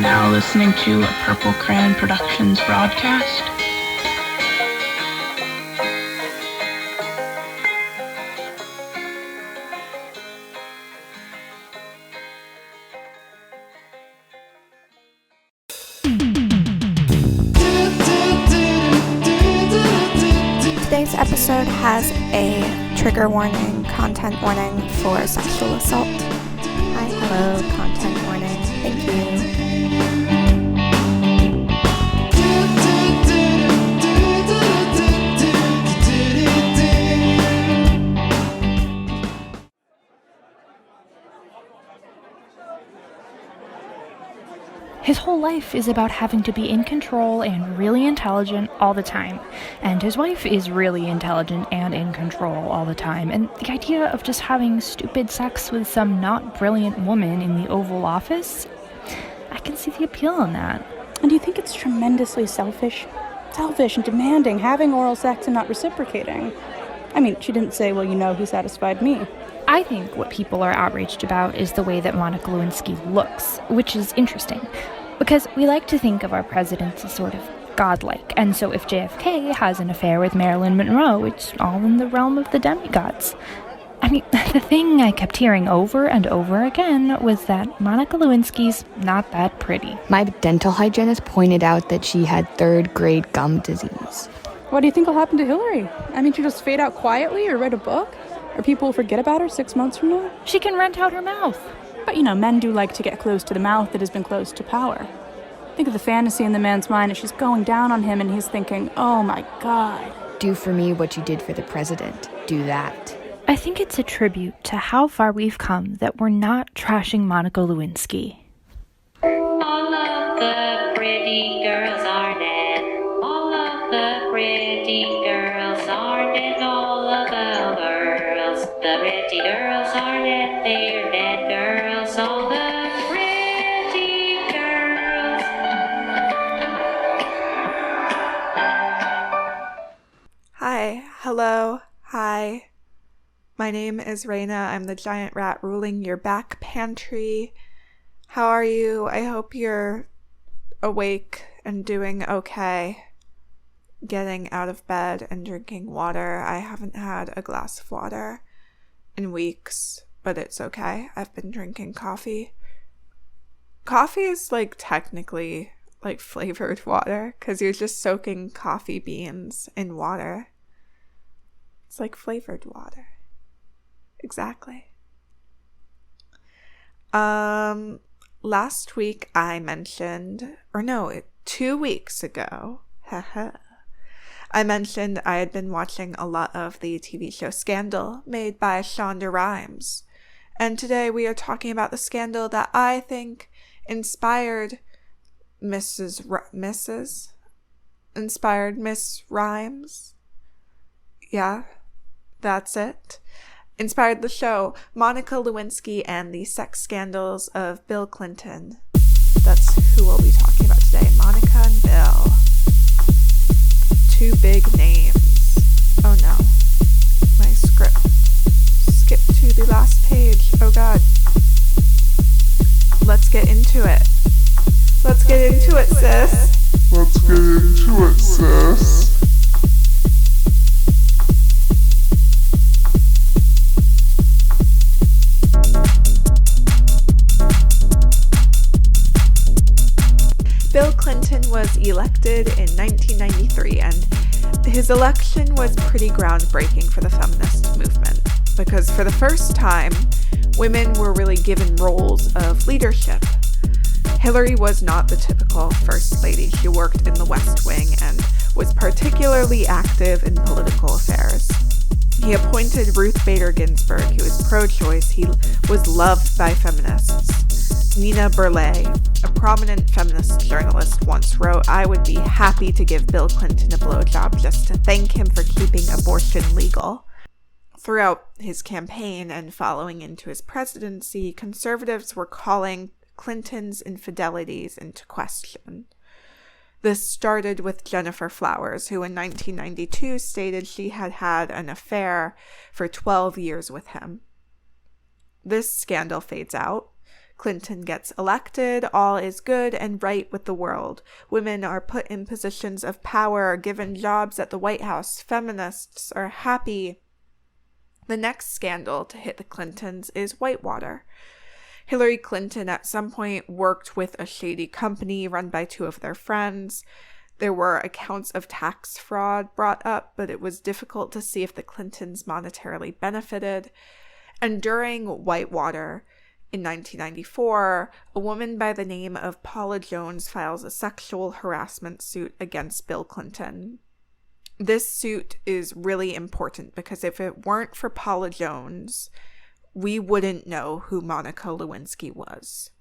now listening to a Purple Crayon Productions broadcast. Today's episode has a trigger warning, content warning for sexual assault. Hi, hello, content warning. Thank you. His whole life is about having to be in control and really intelligent all the time. And his wife is really intelligent and in control all the time. And the idea of just having stupid sex with some not brilliant woman in the Oval Office, I can see the appeal in that. And do you think it's tremendously selfish? Selfish and demanding, having oral sex and not reciprocating. I mean, she didn't say, well, you know, he satisfied me. I think what people are outraged about is the way that Monica Lewinsky looks, which is interesting. Because we like to think of our presidents as sort of godlike, and so if JFK has an affair with Marilyn Monroe, it's all in the realm of the demigods. I mean, the thing I kept hearing over and over again was that Monica Lewinsky's not that pretty. My dental hygienist pointed out that she had third-grade gum disease. What do you think will happen to Hillary? I mean, she'll just fade out quietly or write a book? Or people will forget about her 6 months from now? She can rent out her mouth. But, you know, men do like to get close to the mouth that has been close to power. Think of the fantasy in the man's mind as she's going down on him and he's thinking, oh my God. Do for me what you did for the president. Do that. I think it's a tribute to how far we've come that we're not trashing Monica Lewinsky. All of the pretty girls are dead. All of the pretty girls are dead. All of the girls. The pretty girls are dead. They're dead girls. All the pretty girls. Hi. Hello. Hi. My name is Raina. I'm the giant rat ruling your back pantry. How are you? I hope you're awake and doing okay. Getting out of bed and drinking water. I haven't had a glass of water in weeks, but it's okay. I've been drinking coffee. Coffee is like technically like flavored water because you're just soaking coffee beans in water. It's like flavored water. Exactly. Last week I mentioned, 2 weeks ago, I mentioned I had been watching a lot of the TV show Scandal made by Shonda Rhimes. And today we are talking about the scandal that I think inspired Miss Rhimes. Yeah, that's it. Inspired the show Monica Lewinsky and the sex scandals of Bill Clinton. That's who we'll be talking about today. Monica and Bill. Two big names. Oh no. My script. Skip to the last page. Oh god. Let's get into it. Let's get into it, sis. Let's get into it, sis. Bill Clinton was elected in 1993, and his election was pretty groundbreaking for the feminist movement because for the first time, women were really given roles of leadership. Hillary was not the typical first lady. She worked in the West Wing and was particularly active in political affairs. He appointed Ruth Bader Ginsburg, who was pro-choice. He was loved by feminists. Nina Burleigh, a prominent feminist journalist, once wrote, "I would be happy to give Bill Clinton a blowjob just to thank him for keeping abortion legal." Throughout his campaign and following into his presidency, conservatives were calling Clinton's infidelities into question. This started with Jennifer Flowers, who in 1992 stated she had had an affair for 12 years with him. This scandal fades out. Clinton gets elected, all is good and right with the world. Women are put in positions of power, given jobs at the White House. Feminists are happy. The next scandal to hit the Clintons is Whitewater. Hillary Clinton at some point worked with a shady company run by two of their friends. There were accounts of tax fraud brought up, but it was difficult to see if the Clintons monetarily benefited. And during Whitewater, in 1994, a woman by the name of Paula Jones files a sexual harassment suit against Bill Clinton. This suit is really important because if it weren't for Paula Jones, we wouldn't know who Monica Lewinsky was.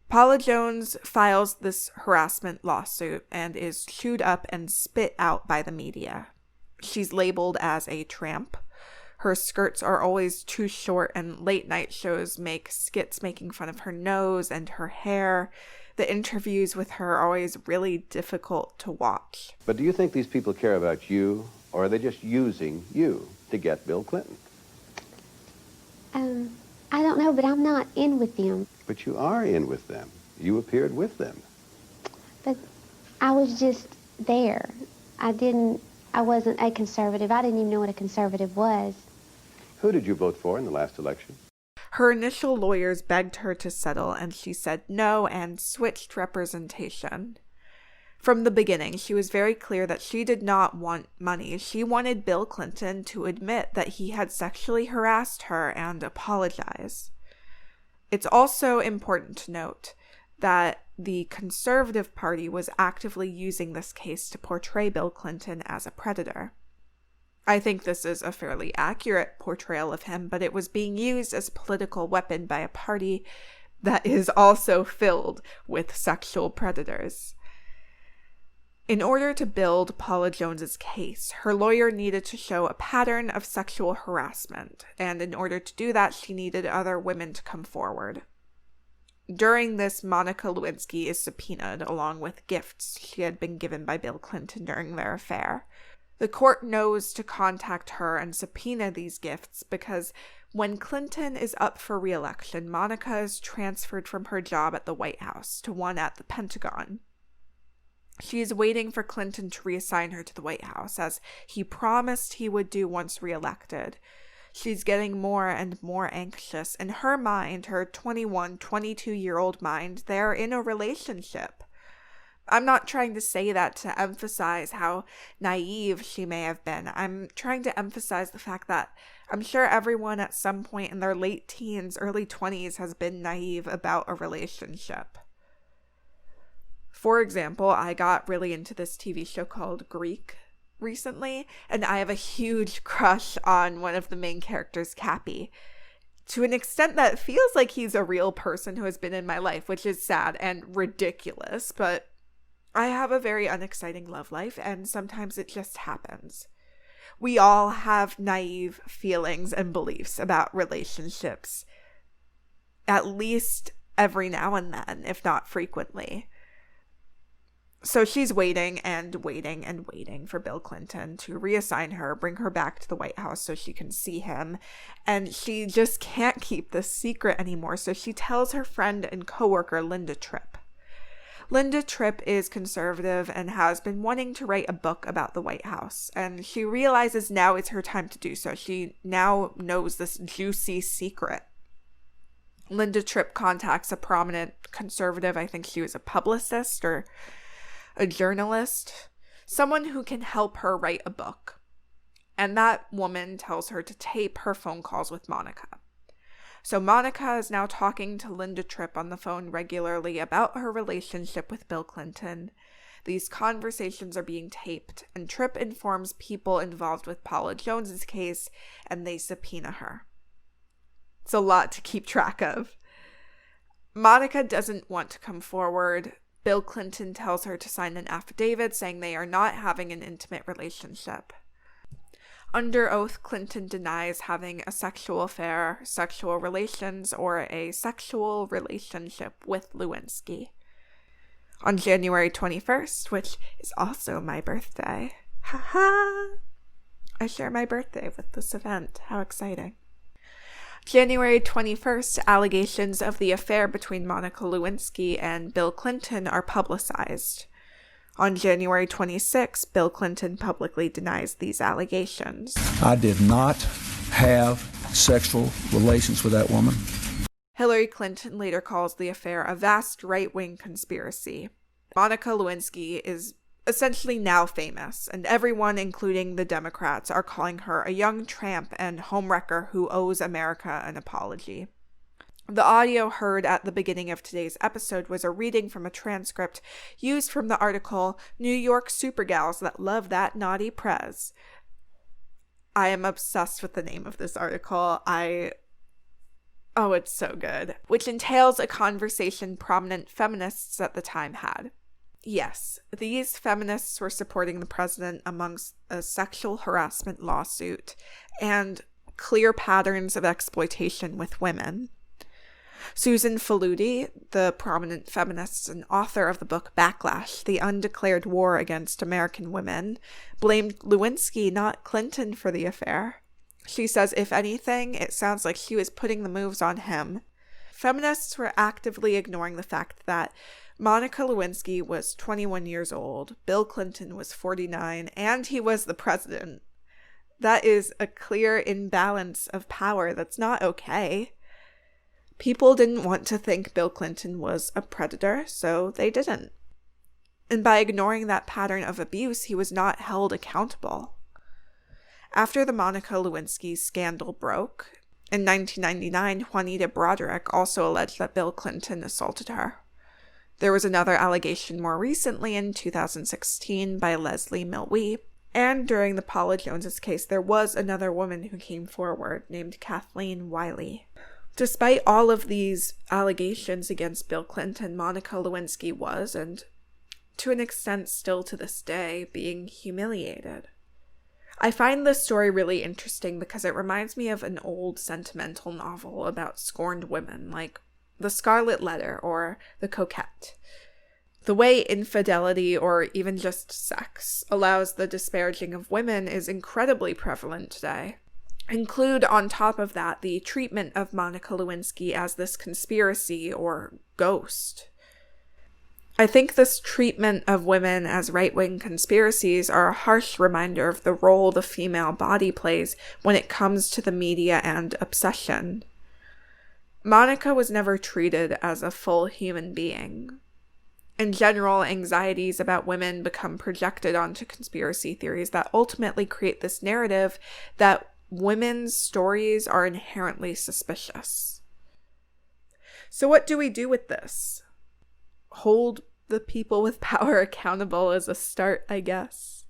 Paula Jones files this harassment lawsuit and is chewed up and spit out by the media. She's labeled as a tramp. Her skirts are always too short, and late-night shows make skits making fun of her nose and her hair. The interviews with her are always really difficult to watch. But do you think these people care about you, or are they just using you to get Bill Clinton? I don't know, but I'm not in with them. But you are in with them. You appeared with them. But I was just there. I wasn't a conservative. I didn't even know what a conservative was. Who did you vote for in the last election? Her initial lawyers begged her to settle, and she said no and switched representation. From the beginning, she was very clear that she did not want money. She wanted Bill Clinton to admit that he had sexually harassed her and apologize. It's also important to note that the Conservative Party was actively using this case to portray Bill Clinton as a predator. I think this is a fairly accurate portrayal of him, but it was being used as a political weapon by a party that is also filled with sexual predators. In order to build Paula Jones's case, her lawyer needed to show a pattern of sexual harassment, and in order to do that, she needed other women to come forward. During this, Monica Lewinsky is subpoenaed along with gifts she had been given by Bill Clinton during their affair. The court knows to contact her and subpoena these gifts because when Clinton is up for re-election, Monica is transferred from her job at the White House to one at the Pentagon. She is waiting for Clinton to reassign her to the White House, as he promised he would do once re-elected. She's getting more and more anxious. In her mind, her 21, 22-year-old mind, they're in a relationship. I'm not trying to say that to emphasize how naive she may have been. I'm trying to emphasize the fact that I'm sure everyone at some point in their late teens, early 20s has been naive about a relationship. For example, I got really into this TV show called Greek recently, and I have a huge crush on one of the main characters, Cappy, to an extent that feels like he's a real person who has been in my life, which is sad and ridiculous, but I have a very unexciting love life, and sometimes it just happens. We all have naive feelings and beliefs about relationships, at least every now and then, if not frequently. So she's waiting and waiting and waiting for Bill Clinton to reassign her, bring her back to the White House so she can see him. And she just can't keep this secret anymore, so she tells her friend and coworker Linda Tripp. Linda Tripp is conservative and has been wanting to write a book about the White House, and she realizes now is her time to do so. She now knows this juicy secret. Linda Tripp contacts a prominent conservative, I think she was a publicist or a journalist, someone who can help her write a book. And that woman tells her to tape her phone calls with Monica. So Monica is now talking to Linda Tripp on the phone regularly about her relationship with Bill Clinton. These conversations are being taped, and Tripp informs people involved with Paula Jones's case, and they subpoena her. It's a lot to keep track of. Monica doesn't want to come forward. Bill Clinton tells her to sign an affidavit saying they are not having an intimate relationship. Under oath, Clinton denies having a sexual affair, sexual relations, or a sexual relationship with Lewinsky. On January 21st, which is also my birthday, I share my birthday with this event. How exciting. January 21st, allegations of the affair between Monica Lewinsky and Bill Clinton are publicized. On January 26, Bill Clinton publicly denies these allegations. I did not have sexual relations with that woman. Hillary Clinton later calls the affair a vast right-wing conspiracy. Monica Lewinsky is essentially now famous, and everyone, including the Democrats, are calling her a young tramp and homewrecker who owes America an apology. The audio heard at the beginning of today's episode was a reading from a transcript used from the article New York Supergals That Love That Naughty Prez. I am obsessed with the name of this article. Oh, it's so good. Which entails a conversation prominent feminists at the time had. Yes, these feminists were supporting the president amongst a sexual harassment lawsuit and clear patterns of exploitation with women. Susan Faludi, the prominent feminist and author of the book Backlash, The Undeclared War Against American Women, blamed Lewinsky, not Clinton, for the affair. She says, if anything, it sounds like she was putting the moves on him. Feminists were actively ignoring the fact that Monica Lewinsky was 21 years old, Bill Clinton was 49, and he was the president. That is a clear imbalance of power that's not okay. People didn't want to think Bill Clinton was a predator, so they didn't. And by ignoring that pattern of abuse, he was not held accountable. After the Monica Lewinsky scandal broke, in 1999, Juanita Broderick also alleged that Bill Clinton assaulted her. There was another allegation more recently in 2016 by Leslie Milwee. And during the Paula Jones's case, there was another woman who came forward named Kathleen Wiley. Despite all of these allegations against Bill Clinton, Monica Lewinsky was, and to an extent still to this day, being humiliated. I find this story really interesting because it reminds me of an old sentimental novel about scorned women, like The Scarlet Letter or The Coquette. The way infidelity or even just sex allows the disparaging of women is incredibly prevalent today. Include on top of that the treatment of Monica Lewinsky as this conspiracy or ghost. I think this treatment of women as right-wing conspiracies are a harsh reminder of the role the female body plays when it comes to the media and obsession. Monica was never treated as a full human being. In general, anxieties about women become projected onto conspiracy theories that ultimately create this narrative that women's stories are inherently suspicious. So what do we do with this? Hold the people with power accountable as a start, I guess.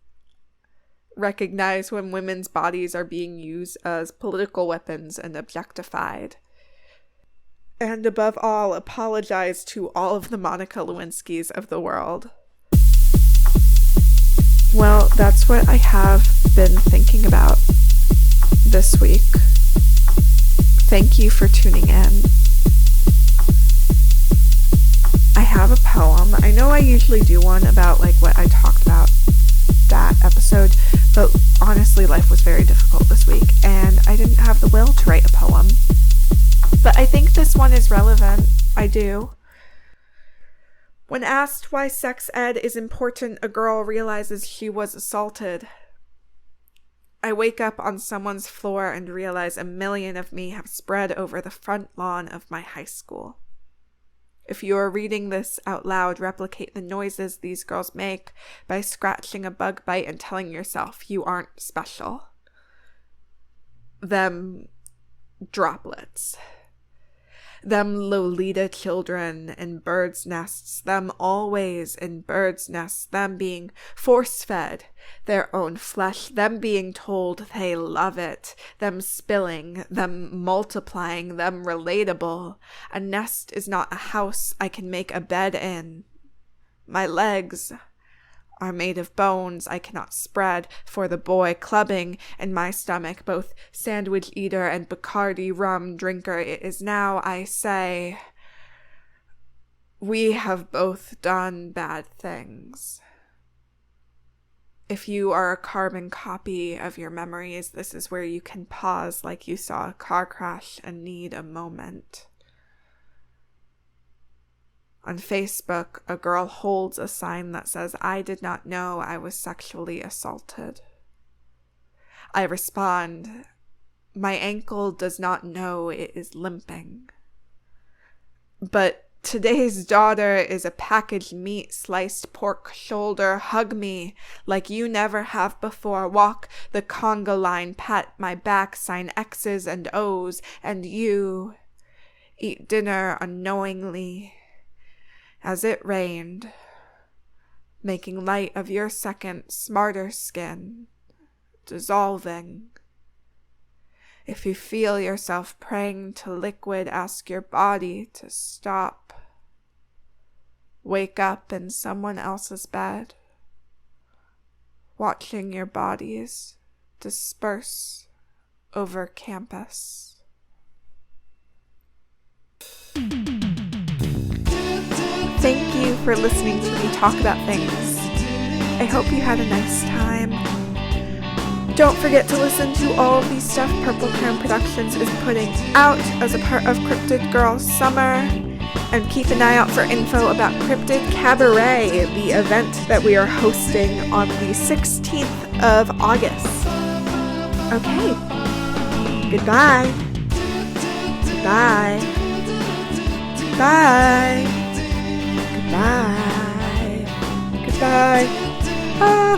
Recognize when women's bodies are being used as political weapons and objectified. And above all, apologize to all of the Monica Lewinskys of the world. Well, that's what I have been thinking about this week. Thank you for tuning in. I have a poem. I know I usually do one about like what I talked about that episode, but honestly life was very difficult this week and I didn't have the will to write a poem. But I think this one is relevant. I do. When asked why sex ed is important, a girl realizes she was assaulted. I wake up on someone's floor and realize 1 million of me have spread over the front lawn of my high school. If you are reading this out loud, replicate the noises these girls make by scratching a bug bite and telling yourself you aren't special. Them droplets. Them Lolita children in birds' nests, them always in birds' nests, them being force-fed their own flesh, them being told they love it, them spilling, them multiplying, them relatable. A nest is not a house I can make a bed in. My legs are made of bones I cannot spread for the boy clubbing in my stomach, both sandwich eater and Bacardi rum drinker. It is now, I say, we have both done bad things. If you are a carbon copy of your memories, this is where you can pause like you saw a car crash and need a moment. On Facebook, a girl holds a sign that says, "I did not know I was sexually assaulted." I respond, "My ankle does not know it is limping." But today's daughter is a packaged meat, sliced pork shoulder. Hug me like you never have before. Walk the conga line, pat my back, sign X's and O's, and you eat dinner unknowingly as it rained, making light of your second, smarter skin, dissolving. If you feel yourself praying to liquid, ask your body to stop. Wake up in someone else's bed, watching your bodies disperse over campus. Thank you for listening to me talk about things. I hope you had a nice time. Don't forget to listen to all of these stuff Purple Crayon Productions is putting out as a part of Cryptid Girls Summer. And keep an eye out for info about Cryptid Cabaret, the event that we are hosting on the 16th of August. Okay. Goodbye. Goodbye. Goodbye. Goodbye. Goodbye. Ah.